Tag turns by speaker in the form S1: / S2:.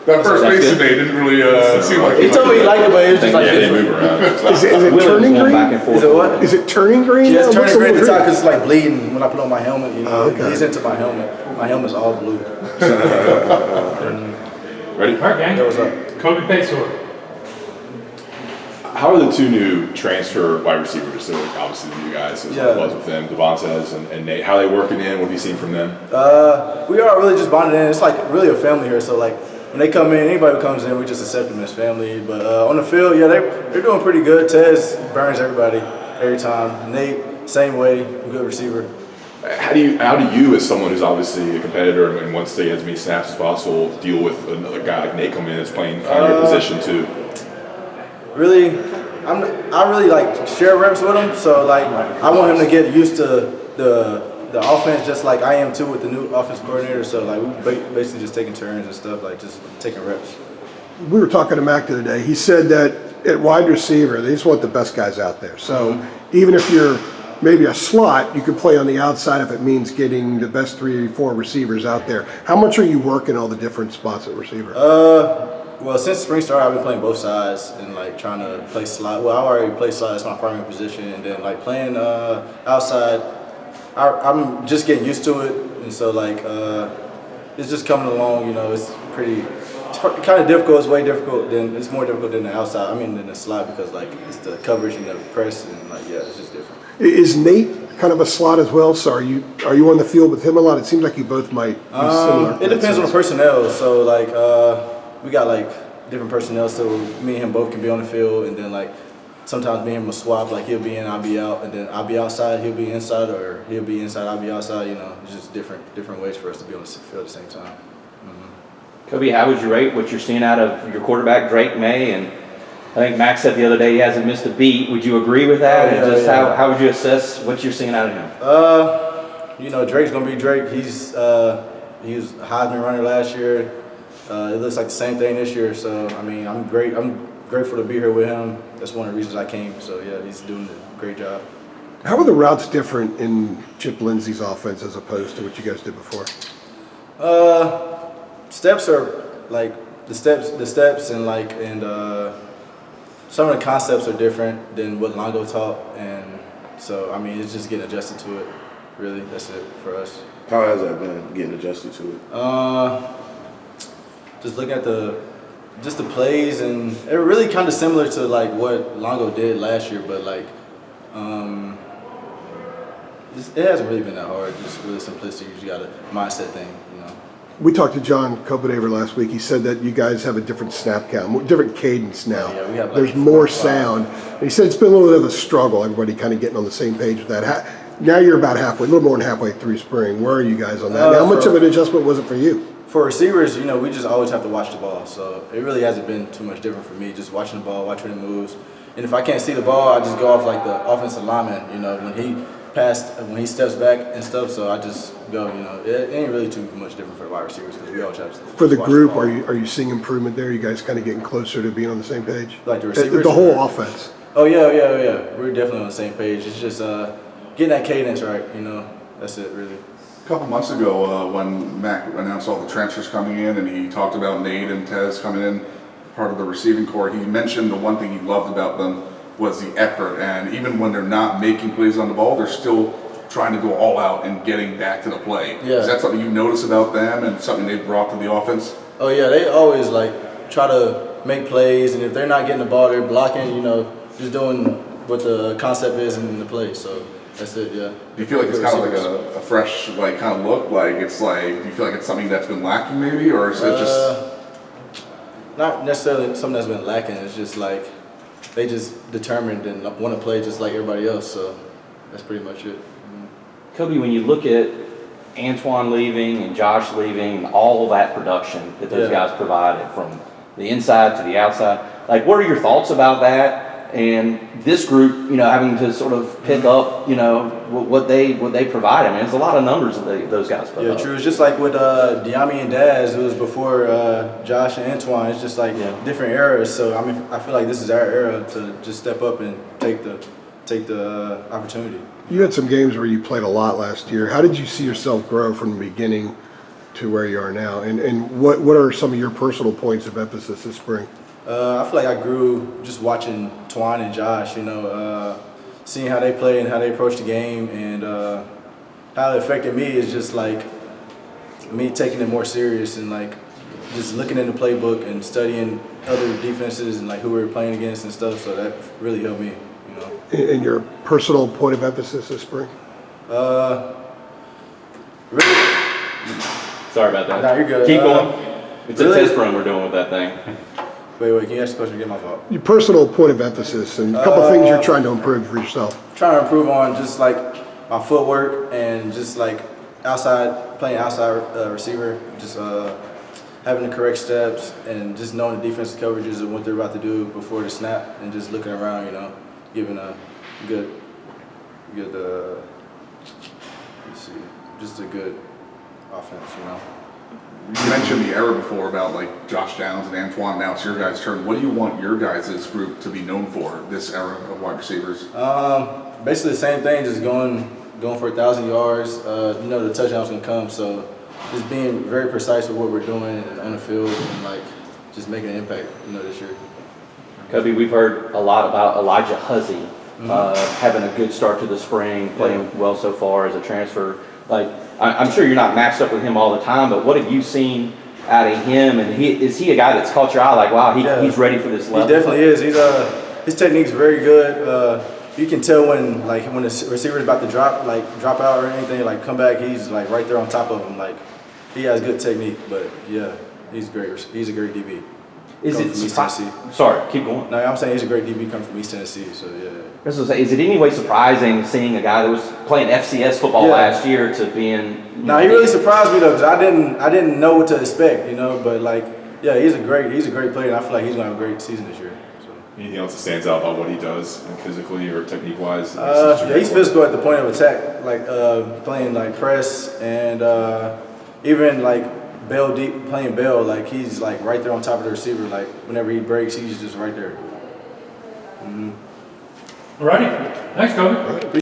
S1: That first base today didn't really seem like
S2: he told me he liked it, but it was just like
S3: they move around.
S4: Is it turning green?
S2: back and forth.
S4: Is it what? Is it turning green?
S2: Yeah, it's
S4: now?
S2: turning green at the top because it's like bleeding when I put on my helmet. You know,
S4: okay.
S2: He's into my helmet. My helmet's all blue.
S3: Ready?
S5: All right, gang.
S2: That was up.
S5: Kobe Paysour.
S3: How are the two new transfer wide receivers? So obviously you guys, as it was with them, Devontae and Nate. How are they working in? What have you seen from them?
S2: We are really just bonded in. It's like really a family here. So like when they come in, anybody who comes in, we just accept them as family. But on the field, yeah, they're doing pretty good. Tez burns everybody every time. Nate, same way, good receiver.
S3: How do you, as someone who's obviously a competitor and wants to get as many snaps as possible, deal with another guy like Nate coming in that's playing kind of your position too?
S2: Really, I really like share reps with him. So like I want him to get used to the offense just like I am too with the new offensive coordinator. So like we basically just taking turns and stuff, like just taking reps.
S4: We were talking to Mac the other day. He said that at wide receiver, they just want the best guys out there. So even if you're maybe a slot, you could play on the outside if it means getting the best 3 or 4 receivers out there. How much are you working all the different spots at receiver?
S2: Well, since spring started, I've been playing both sides and like trying to play slot. Well, I already play slot; that's my primary position, and then like playing outside, I'm just getting used to it, and so like it's just coming along. You know, it's kind of difficult. It's way difficult. It's more difficult than the outside. I mean, than the slot because like it's the coverage and the press, and like it's just different.
S4: Is Nate kind of a slot as well? So are you on the field with him a lot? It seems like you both might be similar.
S2: It depends on the personnel. So like we got like different personnel. So me and him both can be on the field, and then like sometimes me and him will swap. Like he'll be in, I'll be out, and then I'll be outside, he'll be inside, or he'll be inside, I'll be outside. You know, it's just different ways for us to be on the field at the same time.
S6: Kobe, how would you rate what you're seeing out of your quarterback Drake May? And I think Max said the other day he hasn't missed a beat. Would you agree with that? How would you assess what you're seeing out of him?
S2: You know, Drake's gonna be Drake. He was a Heisman runner last year. It looks like the same thing this year. So I mean, I'm grateful to be here with him. That's one of the reasons I came. So yeah, he's doing a great job.
S4: How are the routes different in Chip Lindsey's offense as opposed to what you guys did before?
S2: Steps are like the steps and like some of the concepts are different than what Longo taught, and so I mean it's just getting adjusted to it. Really, that's it for us.
S1: How has that been getting adjusted to it?
S2: Just looking at the plays, and it really kind of similar to like what Longo did last year, but like it hasn't really been that hard. Just really simplistic. You just got a mindset thing, you know.
S4: We talked to John Copenhaver last week. He said that you guys have a different snap count, different cadence now.
S2: Yeah, we have like
S4: There's more sound. And he said it's been a little bit of a struggle, everybody kind of getting on the same page with that. Now you're about halfway, a little more than halfway through spring. Where are you guys on that? How much of an adjustment was it for you?
S2: For receivers, you know, we just always have to watch the ball. So it really hasn't been too much different for me, just watching the ball, watching it moves. And if I can't see the ball, I just go off like the offensive lineman, you know, when he steps back and stuff, so I just go, you know, it ain't really too much different for the wide receivers because we always have to.
S4: For the group, are you seeing improvement there? You guys kind of getting closer to being on the same page?
S2: Like the receivers?
S4: The whole offense.
S2: Oh, yeah. We're definitely on the same page. It's just getting that cadence right, you know, that's it, really.
S1: A couple months ago, when Mac announced all the transfers coming in and he talked about Nate and Tez coming in, part of the receiving corps, he mentioned the one thing he loved about them was the effort, and even when they're not making plays on the ball, they're still trying to go all out and getting back to the play.
S2: Yeah.
S1: Is that something you notice about them and something they've brought to the offense?
S2: Oh yeah, they always like try to make plays, and if they're not getting the ball, they're blocking, you know, just doing what the concept is in the play. So that's it, yeah.
S1: Do you feel like it's kind of like a fresh like kind of look? Like it's like, do you feel like it's something that's been lacking maybe, or is it just?
S2: Not necessarily something that's been lacking. It's just like they just determined and want to play just like everybody else. So that's pretty much it.
S6: Kobe, when you look at Antoine leaving and Josh leaving and all of that production that those guys provided from the inside to the outside, like what are your thoughts about that? And this group, you know, having to sort of pick up, you know, what they provide. I mean, it's a lot of numbers that those guys put up.
S2: Yeah, true. It's just like with Diami and Daz, it was before Josh and Antoine. It's just like different eras. So I mean, I feel like this is our era to just step up and take the opportunity.
S4: You had some games where you played a lot last year. How did you see yourself grow from the beginning to where you are now? And what are some of your personal points of emphasis this spring?
S2: I feel like I grew just watching Twan and Josh, seeing how they play and how they approach the game, and how it affected me is just like me taking it more serious and like just looking in the playbook and studying other defenses and like who we were playing against and stuff. So that really helped me,
S4: And your personal point of emphasis this spring?
S2: Really,
S6: Sorry about that.
S2: Nah, you're good.
S6: Keep going. It's
S2: really?
S6: a test run we're doing with that thing.
S2: wait, can you ask the question again? My fault.
S4: Your personal point of emphasis and a couple of things you're trying to improve for yourself.
S2: Trying to improve on just like my footwork and just like playing outside receiver, just having the correct steps and just knowing the defensive coverages and what they're about to do before the snap and just looking around, giving a good, let's see, just a good offense,
S1: You mentioned the era before about like Josh Downs and Antoine. Now it's your guys' turn. What do you want your guys' group to be known for this era of wide receivers?
S2: Basically the same thing, just going for 1,000 yards. The touchdown's gonna come, so just being very precise with what we're doing on the field and like just making an impact, this year.
S6: Cubby, we've heard a lot about Elijah Huzzy having a good start to the spring, playing well so far as a transfer. Like, I'm sure you're not matched up with him all the time, but what have you seen out of him? And is he a guy that's caught your eye? Like, wow, he's ready for this level.
S2: He definitely is. His technique's very good. You can tell when the receiver's about to drop out or anything, like come back, he's like right there on top of him. Like, he has good technique, but yeah, he's great. He's a great DB.
S6: Is
S2: Coming
S6: it
S2: from East Tennessee.
S6: Sorry, keep going.
S2: No, I'm saying he's a great DB coming from East Tennessee. So yeah.
S6: I was gonna say, is it any way surprising seeing a guy that was playing FCS football last year to being?
S2: No, he really surprised me though, because I didn't know what to expect, But like, yeah, he's a great player, and I feel like he's gonna have a great season this year. So.
S3: Anything else that stands out about what he does physically or technique wise?
S2: Yeah, he's physical at the point of attack, like playing like press and even like bail deep, playing bail. Like he's like right there on top of the receiver. Like whenever he breaks, he's just right there.
S5: All righty. Thanks, Kobe.